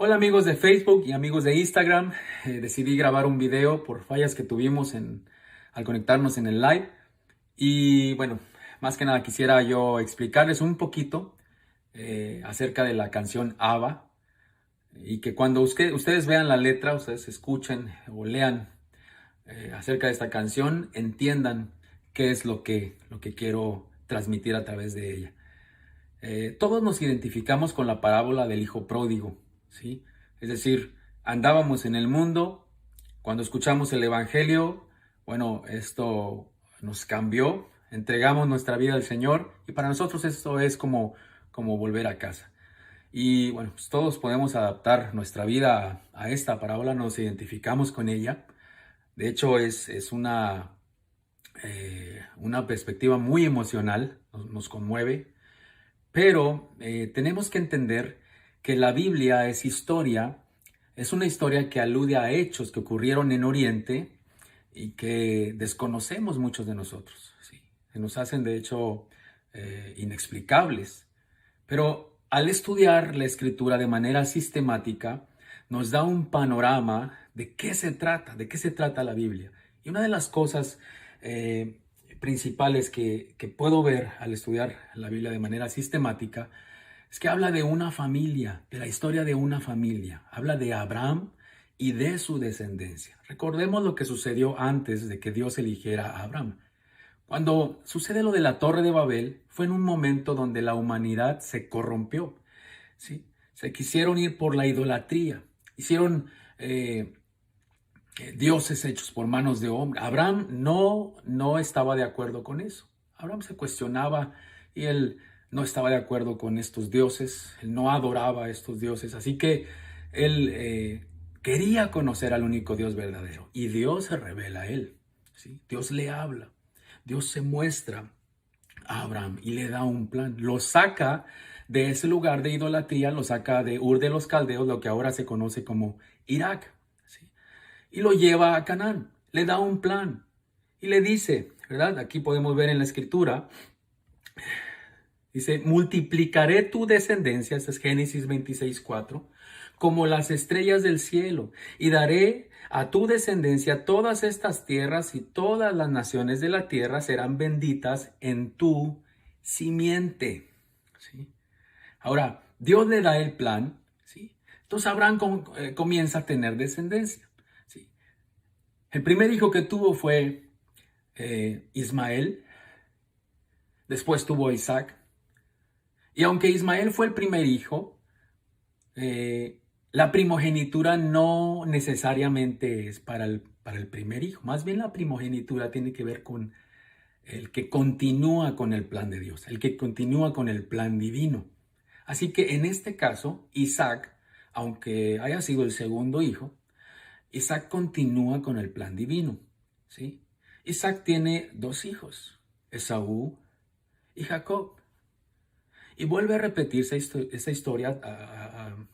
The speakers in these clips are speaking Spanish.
Hola amigos de Facebook y amigos de Instagram. Decidí grabar un video por fallas que tuvimos al conectarnos en el live. Y bueno, más que nada quisiera yo explicarles un poquito acerca de la canción ABBA. Y que cuando ustedes vean la letra, ustedes escuchen o lean acerca de esta canción, entiendan qué es lo que quiero transmitir a través de ella. Todos nos identificamos con la parábola del hijo pródigo, ¿sí? Es decir, andábamos en el mundo, cuando escuchamos el evangelio, bueno, esto nos cambió, entregamos nuestra vida al Señor y para nosotros esto es como volver a casa. Y bueno, pues todos podemos adaptar nuestra vida a esta parábola, nos identificamos con ella. De hecho, es una perspectiva muy emocional, nos conmueve. Pero tenemos que entender que la Biblia es historia, es una historia que alude a hechos que ocurrieron en Oriente y que desconocemos muchos de nosotros, ¿sí? Se nos hacen de hecho inexplicables. Pero al estudiar la escritura de manera sistemática, nos da un panorama de qué se trata la Biblia. Y una de las cosas eh, principales que puedo ver al estudiar la Biblia de manera sistemática es que habla de una familia, de la historia de una familia. Habla de Abraham y de su descendencia. Recordemos lo que sucedió antes de que Dios eligiera a Abraham. Cuando sucede lo de la Torre de Babel, fue en un momento donde la humanidad se corrompió, ¿sí? Se quisieron ir por la idolatría, hicieron dioses hechos por manos de hombre. Abraham no estaba de acuerdo con eso. Abraham se cuestionaba y él no estaba de acuerdo con estos dioses, él no adoraba a estos dioses, así que él quería conocer al único Dios verdadero y Dios se revela a él, ¿sí? Dios le habla, Dios se muestra a Abraham y le da un plan, lo saca de ese lugar de idolatría, lo saca de Ur de los Caldeos, lo que ahora se conoce como Irak, ¿sí? Y lo lleva a Canaán, le da un plan y le dice, ¿verdad? Aquí podemos ver en la escritura, dice, multiplicaré tu descendencia, este es Génesis 26:4, como las estrellas del cielo, y daré a tu descendencia todas estas tierras y todas las naciones de la tierra serán benditas en tu simiente. ¿Sí? Ahora, Dios le da el plan, ¿sí? Entonces Abraham comienza a tener descendencia, ¿sí? El primer hijo que tuvo fue Ismael, después tuvo Isaac, y aunque Ismael fue el primer hijo, la primogenitura no necesariamente es para el primer hijo, más bien la primogenitura tiene que ver con el que continúa con el plan de Dios, el que continúa con el plan divino. Así que en este caso, Isaac, aunque haya sido el segundo hijo, Isaac continúa con el plan divino, ¿sí? Isaac tiene dos hijos, Esaú y Jacob. Y vuelve a repetirse esa historia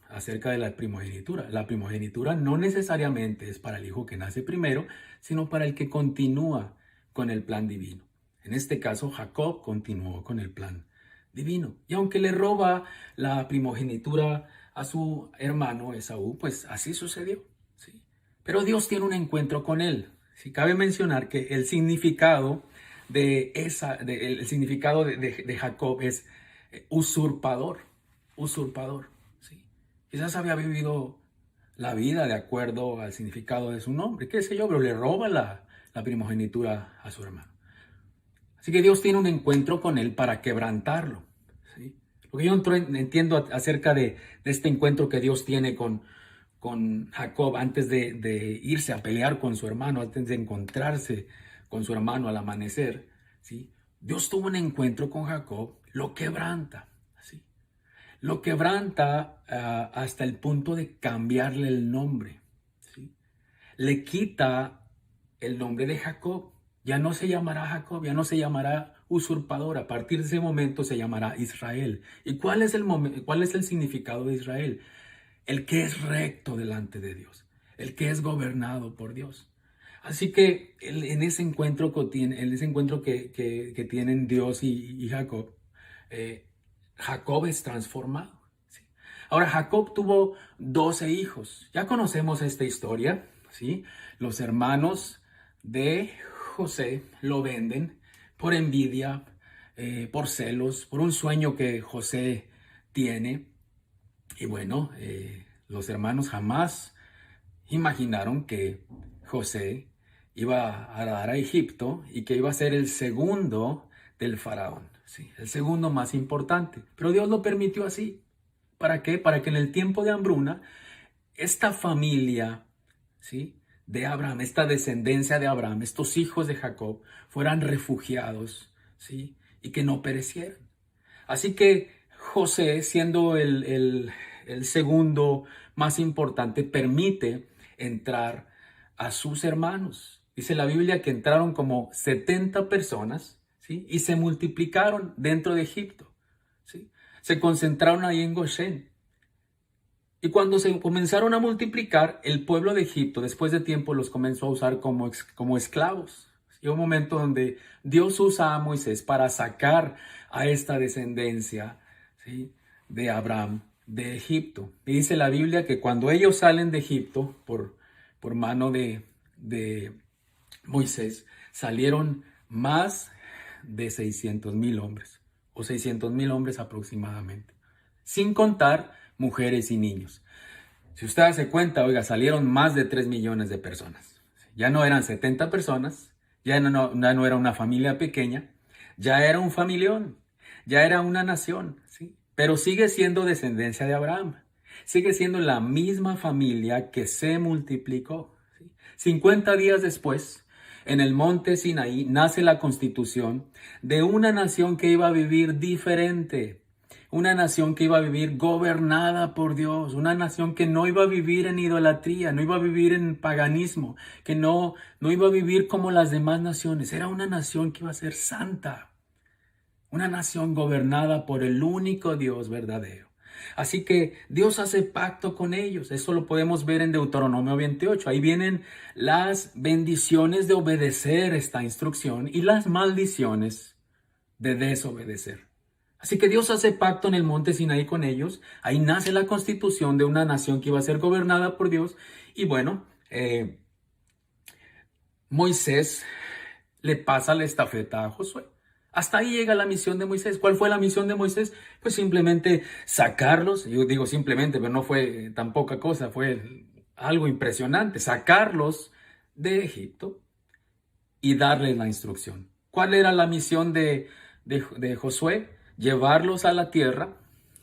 acerca de la primogenitura. La primogenitura no necesariamente es para el hijo que nace primero, sino para el que continúa con el plan divino. En este caso, Jacob continuó con el plan divino. Y aunque le roba la primogenitura a su hermano Esaú, pues así sucedió, ¿sí? Pero Dios tiene un encuentro con él. Sí, cabe mencionar que el significado el significado de Jacob es usurpador, usurpador, ¿sí? Quizás había vivido la vida de acuerdo al significado de su nombre, qué sé yo, pero le roba la primogenitura a su hermano. Así que Dios tiene un encuentro con él para quebrantarlo, ¿sí? Lo que yo entiendo acerca de este encuentro que Dios tiene con Jacob antes de irse a pelear con su hermano, antes de encontrarse con su hermano al amanecer, ¿sí? Dios tuvo un encuentro con Jacob, lo quebranta, ¿sí? Lo quebranta hasta el punto de cambiarle el nombre, ¿sí? Le quita el nombre de Jacob, ya no se llamará Jacob, ya no se llamará usurpador, a partir de ese momento se llamará Israel. ¿Y cuál es el significado de Israel? El que es recto delante de Dios, el que es gobernado por Dios. Así que en ese encuentro que tienen Dios y Jacob, Jacob es transformado, ¿sí? Ahora, Jacob tuvo 12 hijos. Ya conocemos esta historia, ¿sí? Los hermanos de José lo venden por envidia, por celos, por un sueño que José tiene. Y bueno, los hermanos jamás imaginaron que José iba a dar a Egipto y que iba a ser el segundo del faraón, ¿sí? El segundo más importante. Pero Dios lo permitió así. ¿Para qué? Para que en el tiempo de hambruna, esta familia, ¿sí?, de Abraham, esta descendencia de Abraham, estos hijos de Jacob, fueran refugiados, ¿sí?, y que no perecieran. Así que José, siendo el segundo más importante, permite entrar a sus hermanos. Dice la Biblia que entraron como 70 personas, ¿sí?, y se multiplicaron dentro de Egipto, ¿sí? Se concentraron ahí en Gosén. Y cuando se comenzaron a multiplicar, el pueblo de Egipto, después de tiempo, los comenzó a usar como esclavos. Y un momento donde Dios usa a Moisés para sacar a esta descendencia, ¿sí?, de Abraham de Egipto. Y dice la Biblia que cuando ellos salen de Egipto por mano de Moisés, salieron más de 600,000 hombres, o 600,000 hombres aproximadamente, sin contar mujeres y niños. Si usted se cuenta, oiga, salieron más de 3 millones de personas. Ya no eran 70 personas, ya no era una familia pequeña, ya era un familión, ya era una nación, ¿sí? Pero sigue siendo descendencia de Abraham. Sigue siendo la misma familia que se multiplicó, ¿sí? 50 días después, en el monte Sinaí, nace la constitución de una nación que iba a vivir diferente. Una nación que iba a vivir gobernada por Dios, una nación que no iba a vivir en idolatría, no iba a vivir en paganismo, que no iba a vivir como las demás naciones. Era una nación que iba a ser santa, una nación gobernada por el único Dios verdadero. Así que Dios hace pacto con ellos. Eso lo podemos ver en Deuteronomio 28. Ahí vienen las bendiciones de obedecer esta instrucción y las maldiciones de desobedecer. Así que Dios hace pacto en el monte Sinaí con ellos. Ahí nace la constitución de una nación que iba a ser gobernada por Dios. Y bueno, Moisés le pasa la estafeta a Josué. Hasta ahí llega la misión de Moisés. ¿Cuál fue la misión de Moisés? Pues simplemente sacarlos. Yo digo simplemente, pero no fue tan poca cosa. Fue algo impresionante. Sacarlos de Egipto y darles la instrucción. ¿Cuál era la misión de Josué? Llevarlos a la tierra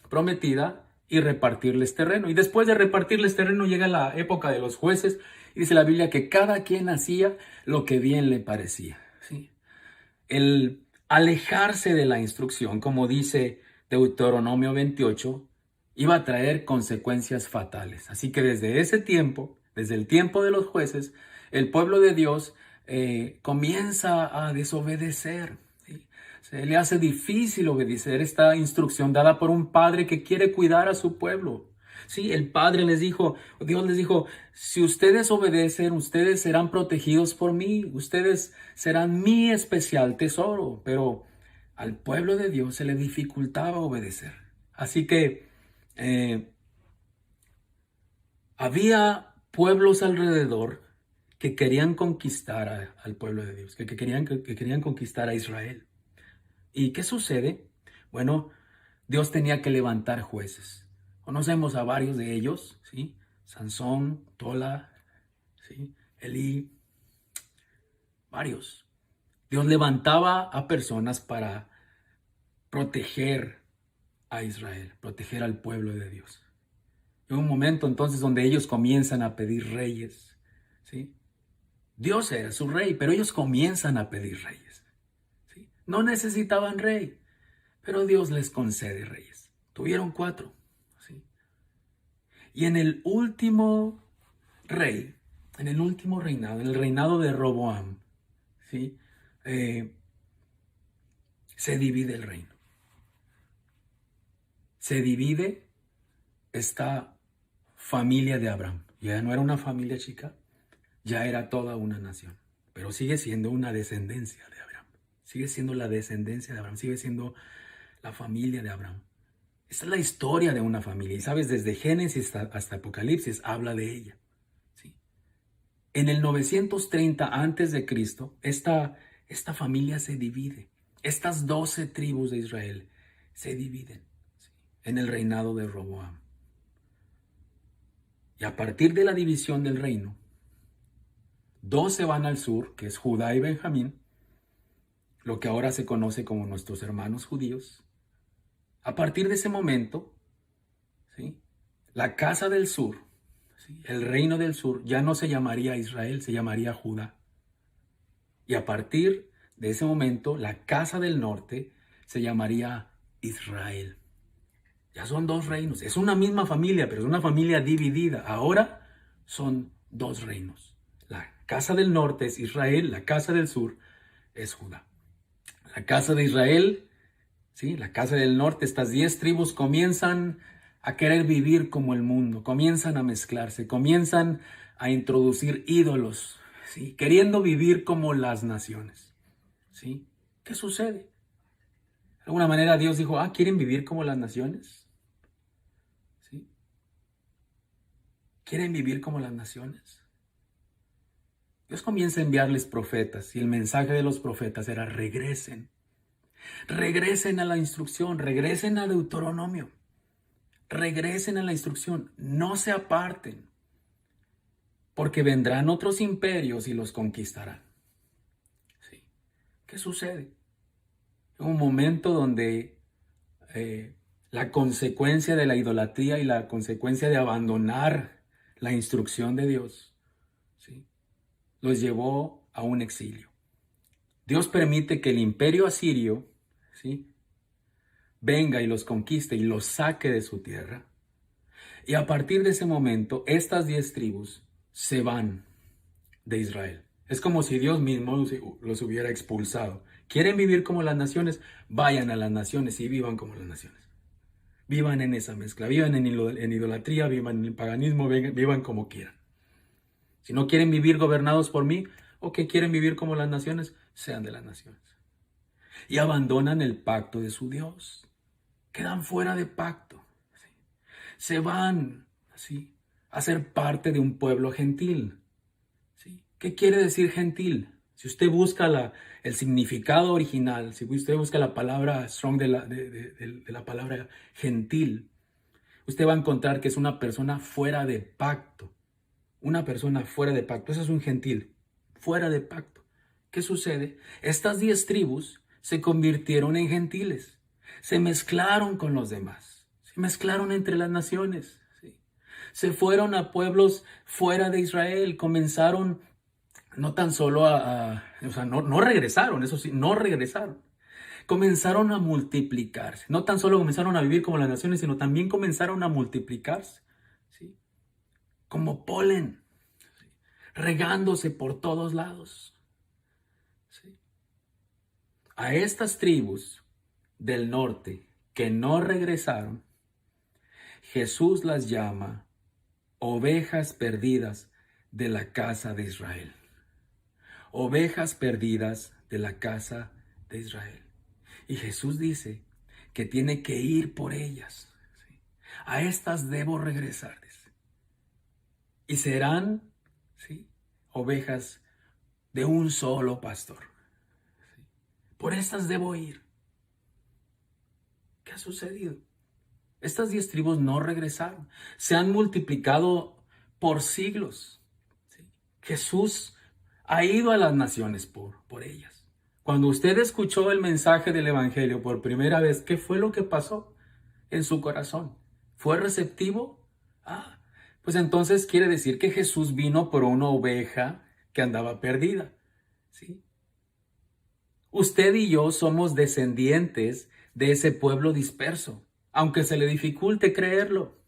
prometida y repartirles terreno. Y después de repartirles terreno llega la época de los jueces y dice la Biblia que cada quien hacía lo que bien le parecía, ¿sí? El alejarse de la instrucción, como dice Deuteronomio 28, iba a traer consecuencias fatales. Así que desde ese tiempo, desde el tiempo de los jueces, el pueblo de Dios comienza a desobedecer, ¿sí? Se le hace difícil obedecer esta instrucción dada por un padre que quiere cuidar a su pueblo. Sí, el padre les dijo, Dios les dijo, si ustedes obedecen, ustedes serán protegidos por mí, ustedes serán mi especial tesoro, pero al pueblo de Dios se le dificultaba obedecer. Así que había pueblos alrededor que querían conquistar al pueblo de Dios, que querían conquistar a Israel. ¿Y qué sucede? Bueno, Dios tenía que levantar jueces. Conocemos a varios de ellos, ¿sí? Sansón, Tola, ¿sí? Elí, varios. Dios levantaba a personas para proteger a Israel, proteger al pueblo de Dios. En un momento entonces donde ellos comienzan a pedir reyes, ¿sí? Dios era su rey, pero ellos comienzan a pedir reyes, ¿sí? No necesitaban rey, pero Dios les concede reyes. Tuvieron 4, ¿sí? Y en el último rey, en el último reinado, en el reinado de Roboam, ¿sí? Se divide el reino. Se divide esta familia de Abraham. Ya no era una familia chica, ya era toda una nación. Pero sigue siendo una descendencia de Abraham. Sigue siendo la descendencia de Abraham. Sigue siendo la familia de Abraham. Esta es la historia de una familia. Y sabes, desde Génesis hasta Apocalipsis habla de ella. ¿Sí? En el 930 antes de Cristo, esta familia se divide. Estas 12 tribus de Israel se dividen, ¿sí?, en el reinado de Roboam. Y a partir de la división del reino, 12 van al sur, que es Judá y Benjamín, lo que ahora se conoce como nuestros hermanos judíos. A partir de ese momento, ¿sí?, la casa del sur, ¿sí?, el reino del sur, ya no se llamaría Israel, se llamaría Judá. Y a partir de ese momento, la casa del norte se llamaría Israel. Ya son dos reinos. Es una misma familia, pero es una familia dividida. Ahora son dos reinos. La casa del norte es Israel, la casa del sur es Judá. La casa de Israel, ¿sí?, la casa del norte, estas 10 tribus comienzan a querer vivir como el mundo, comienzan a mezclarse, comienzan a introducir ídolos, ¿sí?, queriendo vivir como las naciones. ¿Sí? ¿Qué sucede? De alguna manera Dios dijo, ¿quieren vivir como las naciones? ¿Sí? ¿Quieren vivir como las naciones? Dios comienza a enviarles profetas y el mensaje de los profetas era regresen. Regresen a la instrucción, regresen a Deuteronomio. Regresen a la instrucción, no se aparten, porque vendrán otros imperios y los conquistarán. ¿Sí? ¿Qué sucede? Un momento donde la consecuencia de la idolatría y la consecuencia de abandonar la instrucción de Dios, ¿sí?, los llevó a un exilio. Dios permite que el imperio asirio, ¿sí?, venga y los conquiste y los saque de su tierra. Y a partir de ese momento, estas 10 tribus se van de Israel. Es como si Dios mismo los hubiera expulsado. ¿Quieren vivir como las naciones? Vayan a las naciones y vivan como las naciones. Vivan en esa mezcla, vivan en idolatría, vivan en paganismo, vivan como quieran. Si no quieren vivir gobernados por mí, o que quieren vivir como las naciones, sean de las naciones. Y abandonan el pacto de su Dios. Quedan fuera de pacto. ¿Sí? Se van, ¿sí?, a ser parte de un pueblo gentil. ¿Sí? ¿Qué quiere decir gentil? Si usted busca el significado original, si usted busca la palabra strong de la palabra gentil, usted va a encontrar que es una persona fuera de pacto. Una persona fuera de pacto. Eso es un gentil. Fuera de pacto. ¿Qué sucede? Estas 10 tribus se convirtieron en gentiles. Se mezclaron con los demás. Se mezclaron entre las naciones. ¿Sí? Se fueron a pueblos fuera de Israel. Comenzaron no tan solo no regresaron, eso sí, no regresaron. Comenzaron a multiplicarse. No tan solo comenzaron a vivir como las naciones, sino también comenzaron a multiplicarse, ¿sí?, como polen, ¿sí?, regándose por todos lados. ¿Sí? A estas tribus del norte que no regresaron, Jesús las llama ovejas perdidas de la casa de Israel. Ovejas perdidas de la casa de Israel. Y Jesús dice que tiene que ir por ellas. ¿Sí? A estas debo regresar. Dice. Y serán, ¿sí?, ovejas de un solo pastor. ¿Sí? Por estas debo ir. ¿Qué ha sucedido? Estas 10 tribus no regresaron. Se han multiplicado por siglos. ¿Sí? Jesús ha ido a las naciones por ellas. Cuando usted escuchó el mensaje del Evangelio por primera vez, ¿qué fue lo que pasó en su corazón? ¿Fue receptivo? Pues entonces quiere decir que Jesús vino por una oveja que andaba perdida. ¿Sí? Usted y yo somos descendientes de ese pueblo disperso, aunque se le dificulte creerlo.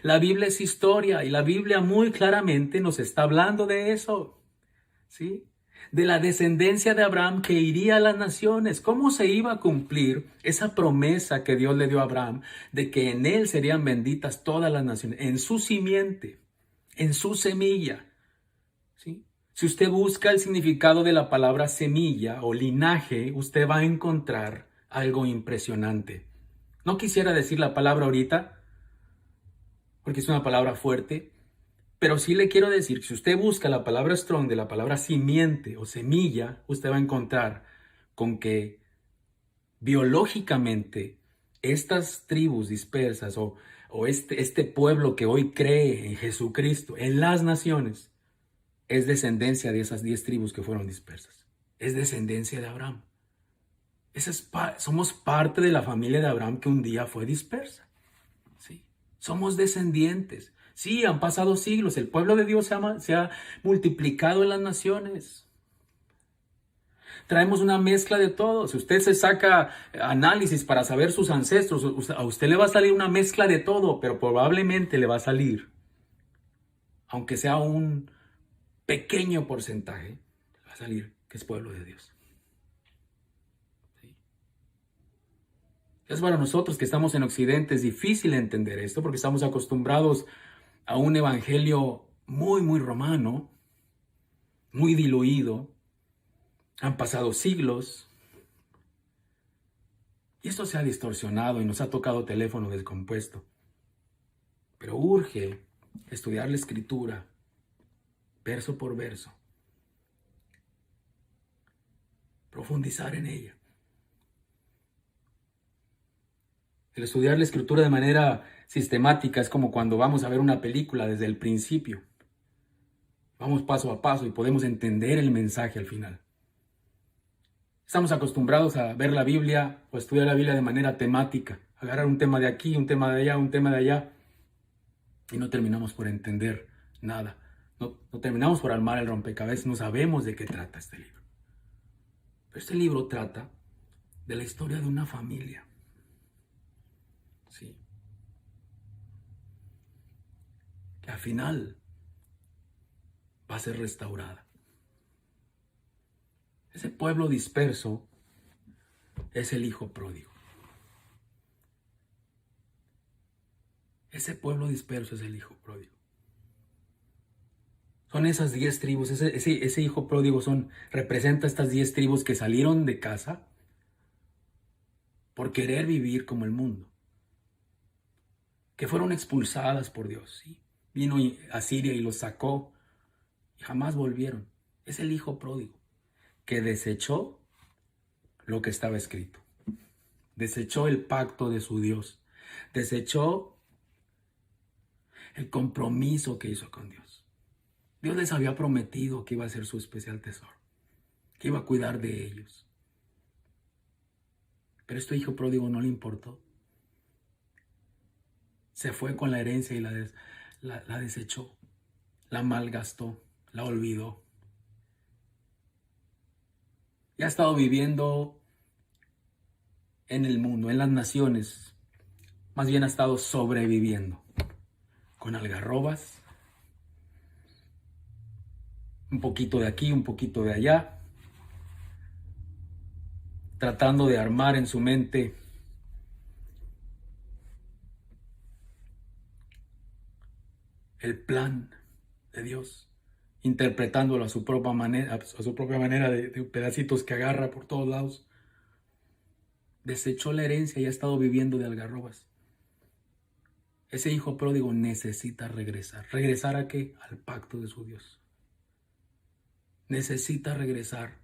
La Biblia es historia y la Biblia muy claramente nos está hablando de eso. ¿Sí? De la descendencia de Abraham que iría a las naciones. ¿Cómo se iba a cumplir esa promesa que Dios le dio a Abraham de que en él serían benditas todas las naciones? En su simiente, en su semilla. ¿Sí? Si usted busca el significado de la palabra semilla o linaje, usted va a encontrar algo impresionante. No quisiera decir la palabra ahorita, porque es una palabra fuerte, pero sí le quiero decir que si usted busca la palabra strong de la palabra simiente o semilla, usted va a encontrar con que biológicamente estas tribus dispersas o este pueblo que hoy cree en Jesucristo, en las naciones, es descendencia de esas 10 tribus que fueron dispersas. Es descendencia de Abraham. Somos parte de la familia de Abraham que un día fue dispersa. ¿Sí? Somos descendientes. Sí, han pasado siglos. El pueblo de Dios se ha multiplicado en las naciones. Traemos una mezcla de todo. Si usted se saca análisis para saber sus ancestros, a usted le va a salir una mezcla de todo, pero probablemente le va a salir, aunque sea un pequeño porcentaje, le va a salir que es pueblo de Dios. ¿Sí? Es para nosotros que estamos en Occidente, es difícil entender esto porque estamos acostumbrados a un evangelio muy, muy romano, muy diluido. Han pasado siglos y esto se ha distorsionado y nos ha tocado teléfono descompuesto. Pero urge estudiar la Escritura, verso por verso, profundizar en ella. El estudiar la Escritura de manera sistemática es como cuando vamos a ver una película desde el principio. Vamos paso a paso y podemos entender el mensaje al final. Estamos acostumbrados a ver la Biblia o estudiar la Biblia de manera temática, agarrar un tema de aquí, un tema de allá, un tema de allá, y no terminamos por entender nada. No terminamos por armar el rompecabezas, no sabemos de qué trata este libro. Pero este libro trata de la historia de una familia. Sí. Que al final va a ser restaurada. Ese pueblo disperso es el hijo pródigo. Ese pueblo disperso es el hijo pródigo. Son esas 10 tribus, ese hijo pródigo representa estas 10 tribus que salieron de casa por querer vivir como el mundo. Que fueron expulsadas por Dios. ¿Sí? Vino a Siria y los sacó y jamás volvieron. Es el hijo pródigo que desechó lo que estaba escrito. Desechó el pacto de su Dios. Desechó el compromiso que hizo con Dios. Dios les había prometido que iba a ser su especial tesoro, que iba a cuidar de ellos. Pero este hijo pródigo no le importó. Se fue con la herencia y la desechó, la malgastó, la olvidó. Y ha estado viviendo en el mundo, en las naciones. Más bien ha estado sobreviviendo con algarrobas, un poquito de aquí, un poquito de allá, tratando de armar en su mente el plan de Dios, interpretándolo a su propia manera de pedacitos que agarra por todos lados. Desechó la herencia y ha estado viviendo de algarrobas. Ese hijo pródigo necesita regresar. ¿Regresar a qué? Al pacto de su Dios. Necesita regresar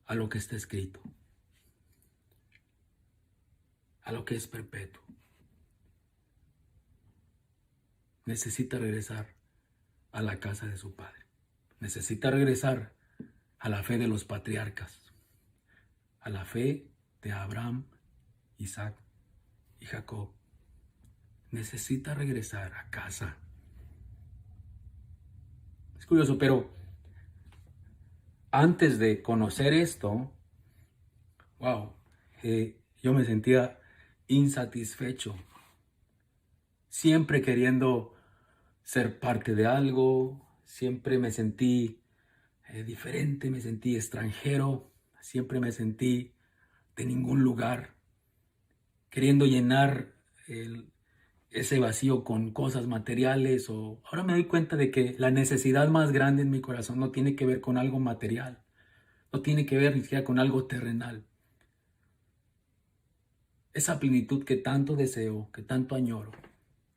a lo que está escrito, a lo que es perpetuo. Necesita regresar a la casa de su padre. Necesita regresar a la fe de los patriarcas, a la fe de Abraham, Isaac y Jacob. Necesita regresar a casa. Es curioso, pero antes de conocer esto, yo me sentía insatisfecho, siempre queriendo ser parte de algo, siempre me sentí diferente, me sentí extranjero, siempre me sentí de ningún lugar, queriendo llenar ese vacío con cosas materiales. Ahora me doy cuenta de que la necesidad más grande en mi corazón no tiene que ver con algo material, no tiene que ver ni siquiera con algo terrenal. esa plenitud que tanto deseo, que tanto añoro,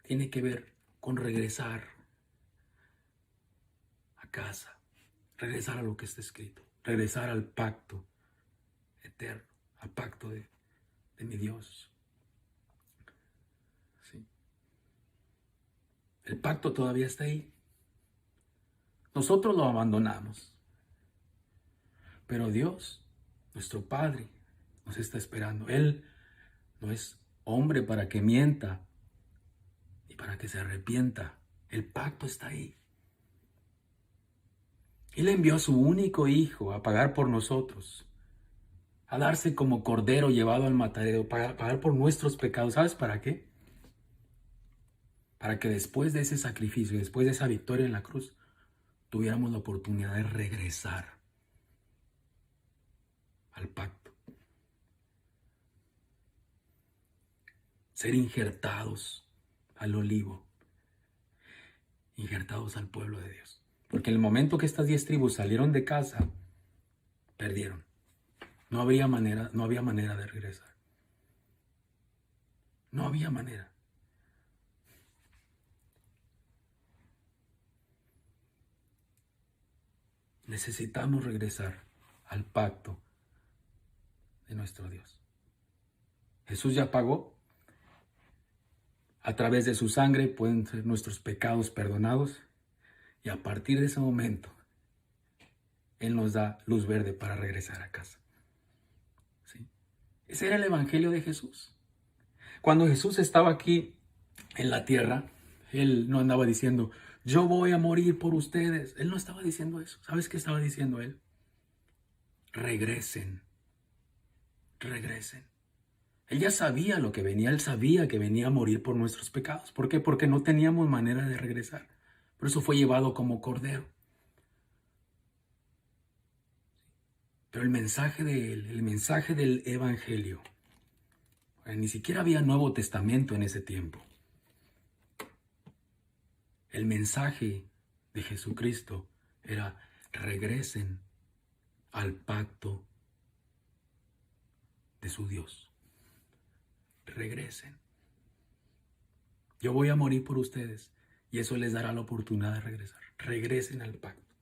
tiene que ver con regresar a casa, regresar a lo que está escrito, regresar al pacto eterno, al pacto de mi Dios. ¿Sí? El pacto todavía está ahí. Nosotros lo abandonamos, pero Dios, nuestro Padre, nos está esperando. Él no es hombre para que mienta y para que se arrepienta. El pacto está ahí. Él envió a su único hijo a pagar por nosotros, a darse como cordero llevado al matadero, para pagar por nuestros pecados. ¿Sabes para qué? Para que después de ese sacrificio, después de esa victoria en la cruz, tuviéramos la oportunidad de regresar al pacto. Ser injertados al olivo, injertados al pueblo de Dios. Porque en el momento que estas 10 tribus salieron de casa, perdieron. No había manera de regresar. No había manera. Necesitamos regresar al pacto de nuestro Dios. Jesús ya pagó. A través de su sangre pueden ser nuestros pecados perdonados. Y a partir de ese momento, Él nos da luz verde para regresar a casa. ¿Sí? Ese era el evangelio de Jesús. Cuando Jesús estaba aquí en la tierra, Él no andaba diciendo, yo voy a morir por ustedes. Él no estaba diciendo eso. ¿Sabes qué estaba diciendo Él? Regresen. Regresen. Él ya sabía lo que venía. Él sabía que venía a morir por nuestros pecados. ¿Por qué? Porque no teníamos manera de regresar. Por eso fue llevado como cordero. Pero el mensaje de Él, el mensaje del evangelio, ni siquiera había Nuevo Testamento en ese tiempo. El mensaje de Jesucristo era: regresen al pacto de su Dios. Regresen. Yo voy a morir por ustedes y eso les dará la oportunidad de regresar. Regresen al pacto.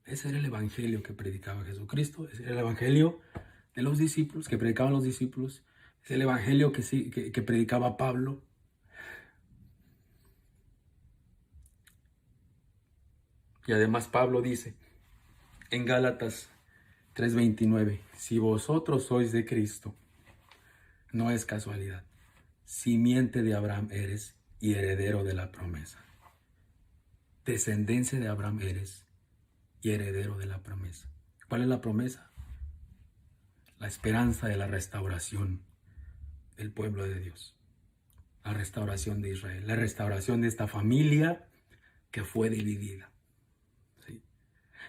Ese era el evangelio que predicaba Jesucristo. Ese era el evangelio de los discípulos, que predicaban los discípulos. Es el evangelio que predicaba Pablo. Y además Pablo dice en Gálatas 3:29, si vosotros sois de Cristo, no es casualidad, simiente de Abraham eres y heredero de la promesa. Descendencia de Abraham eres y heredero de la promesa. ¿Cuál es la promesa? La esperanza de la restauración del pueblo de Dios. La restauración de Israel. La restauración de esta familia que fue dividida. ¿Sí?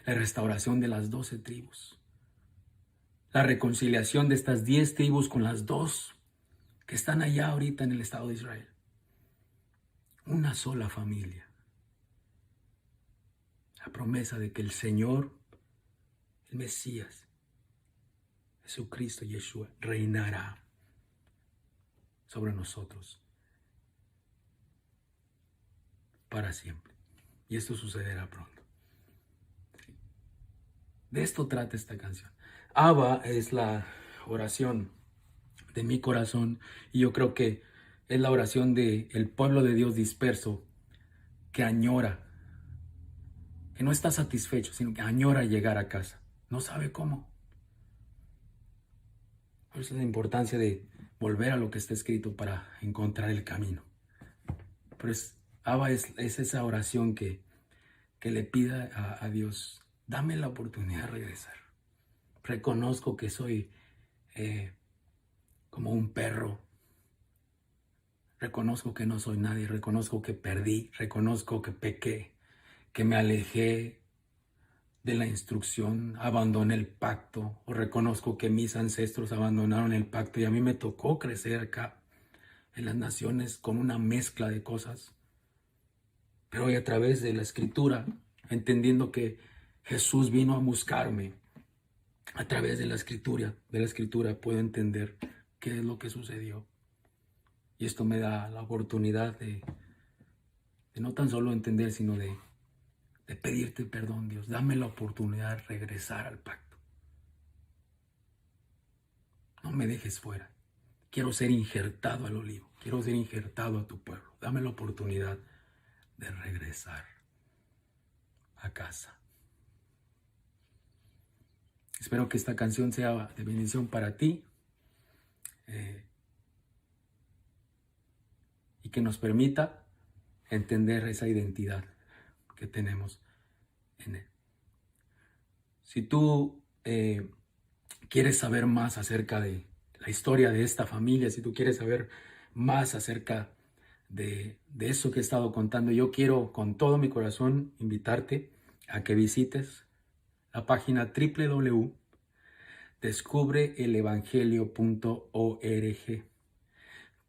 La restauración de las 12 tribus. La reconciliación de estas 10 tribus con las 2 que están allá ahorita en el Estado de Israel. Una sola familia. La promesa de que el Señor, el Mesías, Jesucristo, Yeshua, reinará sobre nosotros para siempre. Y esto sucederá pronto. De esto trata esta canción. Abba es la oración de mi corazón y yo creo que es la oración del pueblo de Dios disperso que añora, que no está satisfecho, sino que añora llegar a casa. No sabe cómo. Por eso es la importancia de volver a lo que está escrito para encontrar el camino. Pero Abba es esa oración que le pida a Dios, dame la oportunidad de regresar. Reconozco que soy como un perro. Reconozco que no soy nadie. Reconozco que perdí. Reconozco que pequé. Que me alejé de la instrucción. Abandoné el pacto. O reconozco que mis ancestros abandonaron el pacto. Y a mí me tocó crecer acá en las naciones con una mezcla de cosas. Pero hoy a través de la Escritura, entendiendo que Jesús vino a buscarme, a través de la Escritura puedo entender qué es lo que sucedió. Y esto me da la oportunidad de no tan solo entender, sino de pedirte perdón, Dios. Dame la oportunidad de regresar al pacto. No me dejes fuera. Quiero ser injertado al olivo. Quiero ser injertado a tu pueblo. Dame la oportunidad de regresar a casa. Espero que esta canción sea de bendición para ti y que nos permita entender esa identidad que tenemos en Él. Si tú quieres saber más acerca de la historia de esta familia, si tú quieres saber más acerca de eso que he estado contando, yo quiero con todo mi corazón invitarte a que visites la página www.descubreelevangelio.org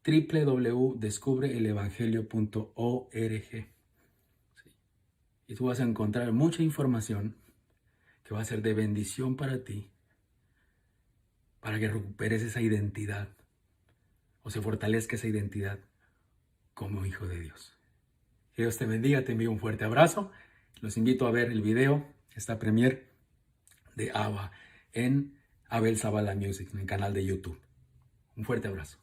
www.descubreelevangelio.org. Y tú vas a encontrar mucha información que va a ser de bendición para ti, para que recuperes esa identidad o se fortalezca esa identidad como hijo de Dios. Que Dios te bendiga, te envío un fuerte abrazo. Los invito a ver el video, esta premier de ABBA en Abel Zavala Music, en el canal de YouTube. Un fuerte abrazo.